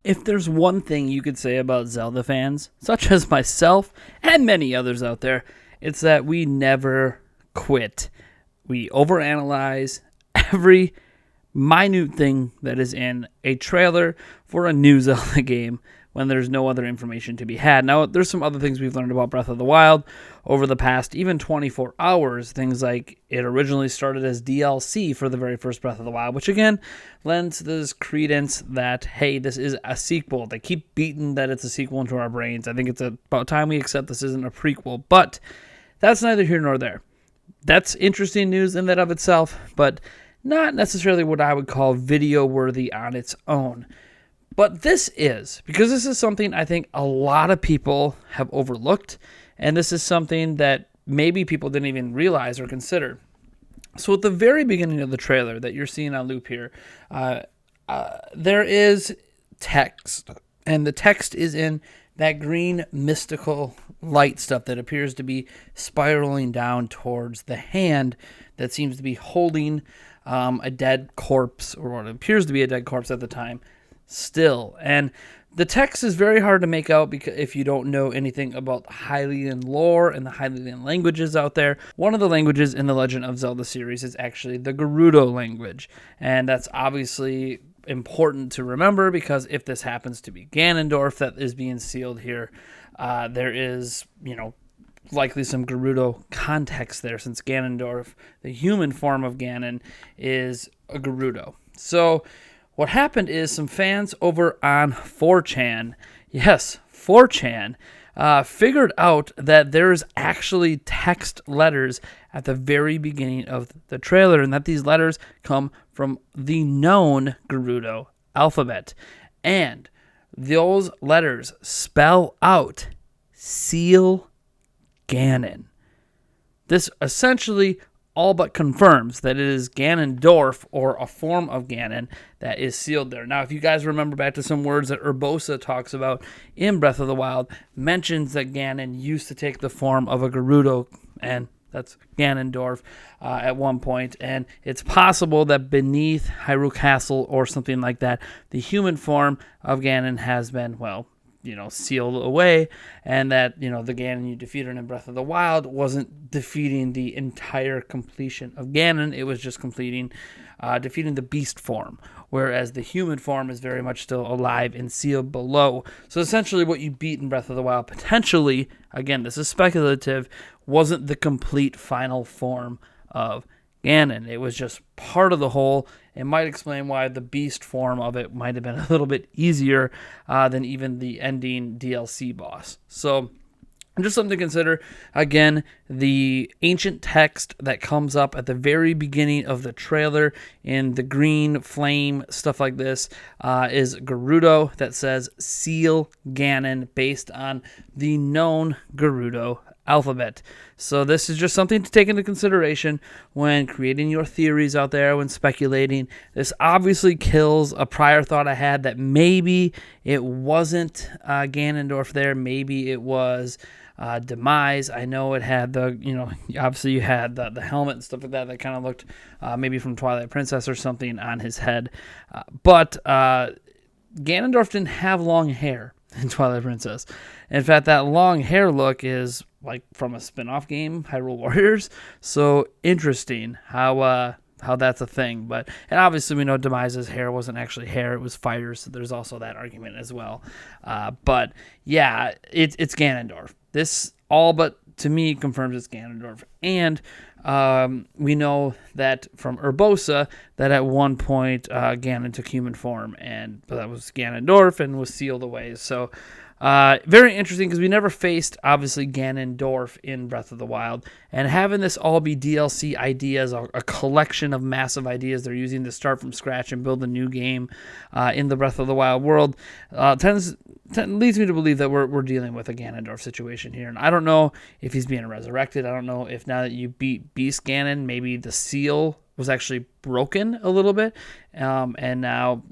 If there's one thing you could say about Zelda fans, such as myself and many others out there, it's that we never quit. We overanalyze every minute thing that is in a trailer for a new Zelda game when there's no other information to be had. Now, there's some other things we've learned about Breath of the Wild over the past even 24 hours. Things like it originally started as DLC for the very first Breath of the Wild, which again lends this credence that, hey, this is a sequel. They keep beating that it's a sequel into our brains. I think it's about time we accept this isn't a prequel, but that's neither here nor there. That's interesting news in that of itself, but not necessarily what I would call video-worthy on its own. But this is, because this is something I think a lot of people have overlooked, and this is something that maybe people didn't even realize or consider. So at the very beginning of the trailer that you're seeing on loop here, there is text, and the text is in that green mystical light stuff that appears to be spiraling down towards the hand that seems to be holding a dead corpse, or what appears to be a dead corpse at the time, still. And the text is very hard to make out because if you don't know anything about Hylian lore and the Hylian languages out there. One of the languages in the Legend of Zelda series is actually the Gerudo language, and that's obviously important to remember because if this happens to be Ganondorf that is being sealed here, there is, likely some Gerudo context there, since Ganondorf, the human form of Ganon, is a Gerudo. So what happened is some fans over on 4chan, yes, 4chan, figured out that there's actually text letters at the very beginning of the trailer, and that these letters come from the known Gerudo alphabet. And those letters spell out Seal Ganon. This essentially all but confirms that it is Ganondorf, or a form of Ganon, that is sealed there. Now, if you guys remember back to some words that Urbosa talks about in Breath of the Wild, mentions that Ganon used to take the form of a Gerudo, and that's Ganondorf at one point, and it's possible that beneath Hyrule Castle or something like that, the human form of Ganon has been, sealed away, and that, the Ganon you defeated in Breath of the Wild wasn't defeating the entire completion of Ganon, it was just defeating the beast form, whereas the human form is very much still alive and sealed below. So essentially what you beat in Breath of the Wild, potentially, again, this is speculative, wasn't the complete final form of Ganon. It was just part of the whole. It might explain why the beast form of it might have been a little bit easier than even the ending DLC boss. So just something to consider. Again, the ancient text that comes up at the very beginning of the trailer in the green flame, stuff like this, is Gerudo that says Seal Ganon, based on the known Gerudo alphabet. So this is just something to take into consideration when creating your theories out there, when speculating. This obviously kills a prior thought I had that maybe it wasn't Ganondorf there, maybe it was Demise. I know it had obviously you had the helmet and stuff like that kind of looked maybe from Twilight Princess or something on his head. But Ganondorf didn't have long hair in Twilight Princess. In fact, that long hair look is like from a spin-off game, Hyrule Warriors. So interesting how that's a thing. And obviously we know Demise's hair wasn't actually hair, it was fire, so there's also that argument as well. But yeah, it's Ganondorf. This all but, to me, confirms it's Ganondorf. And we know that from Urbosa that at one point Ganon took human form, but that was Ganondorf and was sealed away. So very interesting, because we never faced, obviously, Ganondorf in Breath of the Wild, and having this all be DLC ideas, a collection of massive ideas they're using to start from scratch and build a new game in the Breath of the Wild world, leads me to believe that we're dealing with a Ganondorf situation here. And I don't know if he's being resurrected. I don't know if now that you beat Beast Ganon, maybe the seal was actually broken a little bit, and now,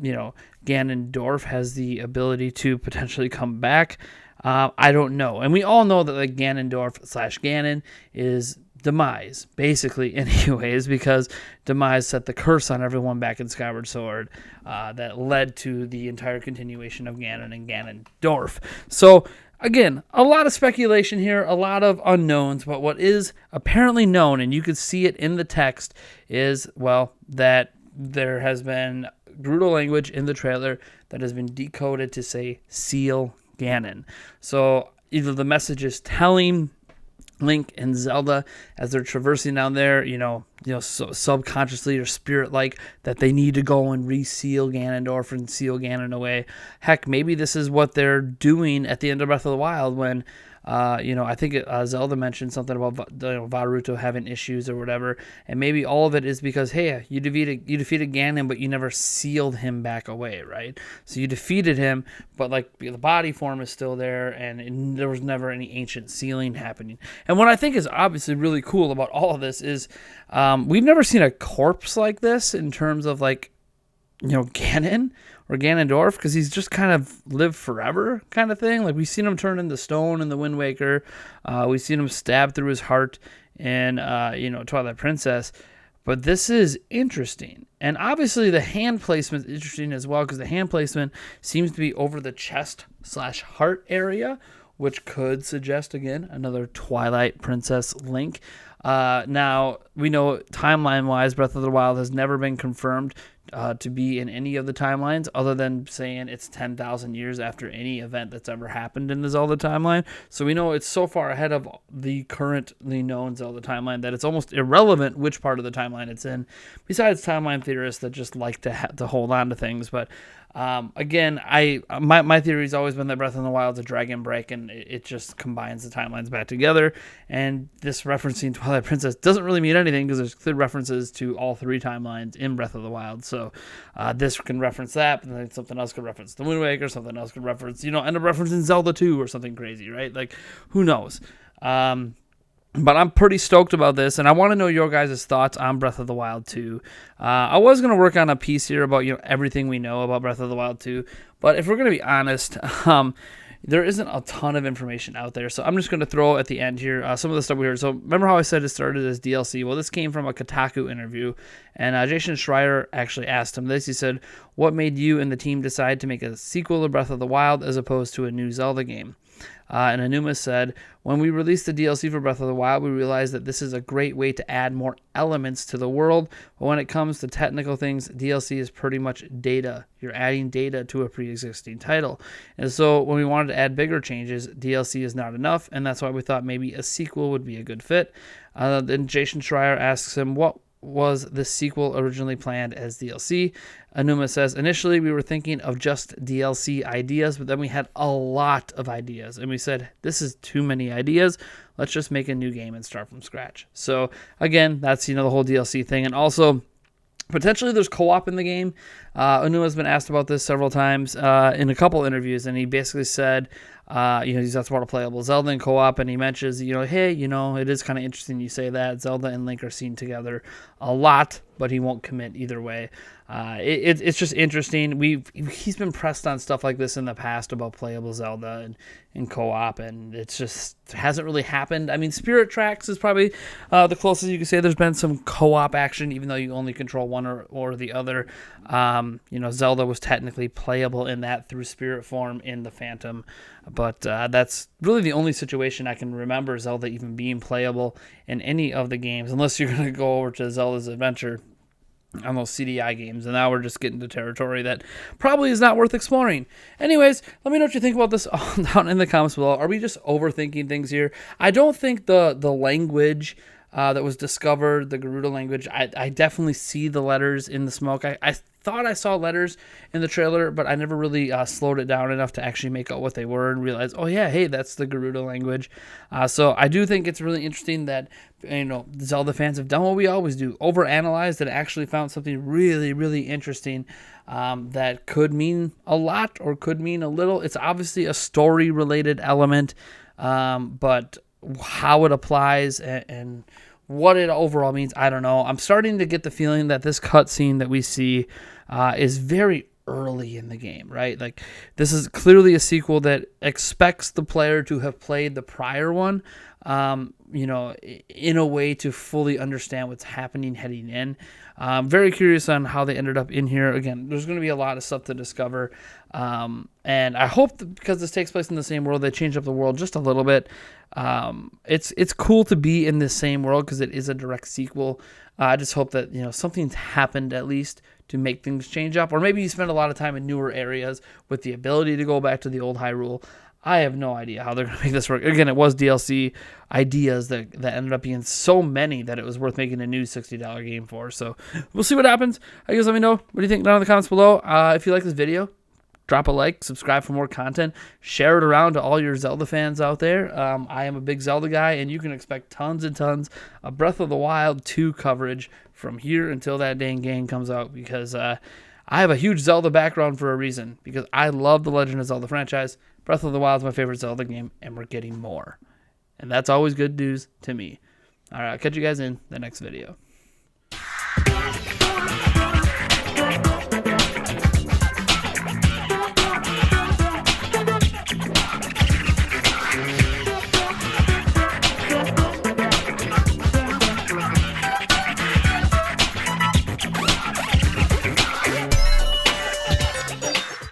Ganondorf has the ability to potentially come back. I don't know. And we all know that the Ganondorf / Ganon is Demise, basically, anyways, because Demise set the curse on everyone back in Skyward Sword that led to the entire continuation of Ganon and Ganondorf. So, again, a lot of speculation here, a lot of unknowns, but what is apparently known, and you can see it in the text, is, well, that there has been Gerudo language in the trailer that has been decoded to say Seal Ganon. So, either the message is telling Link and Zelda as they're traversing down there, so subconsciously or spirit-like, that they need to go and reseal Ganondorf and seal Ganon away. Heck, maybe this is what they're doing at the end of Breath of the Wild when, I think Zelda mentioned something about Gerudo having issues or whatever, and maybe all of it is because, hey, you defeated Ganon, but you never sealed him back away, right? So you defeated him, but like the body form is still there, and there was never any ancient sealing happening. And what I think is obviously really cool about all of this is we've never seen a corpse like this in terms of like, Ganon or Ganondorf, because he's just kind of lived forever kind of thing. Like, we've seen him turn into stone in the Wind Waker. We've seen him stab through his heart in, Twilight Princess. But this is interesting. And obviously the hand placement is interesting as well, because the hand placement seems to be over the chest/heart area, which could suggest, again, another Twilight Princess Link. Now, we know timeline-wise, Breath of the Wild has never been confirmed to be in any of the timelines, other than saying it's 10,000 years after any event that's ever happened in the Zelda timeline. So we know it's so far ahead of the currently known Zelda timeline that it's almost irrelevant which part of the timeline it's in, besides timeline theorists that just like to hold on to things. But again, my theory has always been that Breath of the Wild is a Dragon Break, and it just combines the timelines back together. And this referencing Twilight Princess doesn't really mean anything, because there's clear references to all three timelines in Breath of the Wild. So this can reference that, but then something else could reference the Wind Waker, something else could reference, end up referencing Zelda 2 or something crazy, right? Like, who knows? But I'm pretty stoked about this, and I want to know your guys' thoughts on Breath of the Wild 2. I was going to work on a piece here about everything we know about Breath of the Wild 2, but if we're going to be honest, there isn't a ton of information out there, so I'm just going to throw at the end here some of the stuff we heard. So remember how I said it started as DLC? Well, this came from a Kotaku interview, and Jason Schreier actually asked him this. He said, "What made you and the team decide to make a sequel to Breath of the Wild as opposed to a new Zelda game?" And Anuma said, "When we released the DLC for Breath of the Wild, we realized that this is a great way to add more elements to the world. But when it comes to technical things, DLC is pretty much data. You're adding data to a pre-existing title. And so when we wanted to add bigger changes, DLC is not enough. And that's why we thought maybe a sequel would be a good fit." Then Jason Schreier asks him, "What was the sequel originally planned as DLC?" Anuma says, "Initially, we were thinking of just DLC ideas, but then we had a lot of ideas. And we said, this is too many ideas. Let's just make a new game and start from scratch." So, again, that's, the whole DLC thing. And also, potentially there's co-op in the game. Anuma's been asked about this several times in a couple interviews, and he basically said, he's asked about a playable Zelda in co-op, and he mentions, hey, it is kind of interesting you say that. Zelda and Link are seen together a lot, but he won't commit either way. It's just interesting. He's been pressed on stuff like this in the past about playable Zelda and co-op, and it's just hasn't really happened. I mean, Spirit Tracks is probably the closest you can say there's been some co-op action, even though you only control one or the other. Zelda was technically playable in that through spirit form in the Phantom, but that's really the only situation I can remember Zelda even being playable in any of the games, unless you're going to go over to Zelda's Adventure on those CDI games, and now we're just getting to territory that probably is not worth exploring. Anyways, let me know what you think about this down in the comments below. Are we just overthinking things here? I don't think the language that was discovered, the Gerudo language, I definitely see the letters in the smoke. I thought I saw letters in the trailer, but I never really slowed it down enough to actually make out what they were and realize, oh yeah, hey, that's the Gerudo language. So I do think it's really interesting that Zelda fans have done what we always do, overanalyzed and actually found something really, really interesting that could mean a lot or could mean a little. It's obviously a story-related element, but how it applies and what it overall means, I don't know. I'm starting to get the feeling that this cutscene that we see is very early in the game, right? Like, this is clearly a sequel that expects the player to have played the prior one, in a way to fully understand what's happening heading in. I'm very curious on how they ended up in here. Again, there's going to be a lot of stuff to discover. And I hope that because this takes place in the same world, they change up the world just a little bit. It's cool to be in this same world because it is a direct sequel. I just hope that, something's happened at least to make things change up. Or maybe you spend a lot of time in newer areas with the ability to go back to the old Hyrule. I have no idea how they're going to make this work. Again, it was DLC ideas that ended up being so many that it was worth making a new $60 game for. So we'll see what happens. I guess let me know. What do you think down in the comments below? If you like this video, drop a like, subscribe for more content, share it around to all your Zelda fans out there. I am a big Zelda guy, and you can expect tons and tons of Breath of the Wild 2 coverage from here until that dang game comes out, because I have a huge Zelda background for a reason, because I love the Legend of Zelda franchise. Breath of the Wild is my favorite Zelda game, and we're getting more. And that's always good news to me. All right, I'll catch you guys in the next video.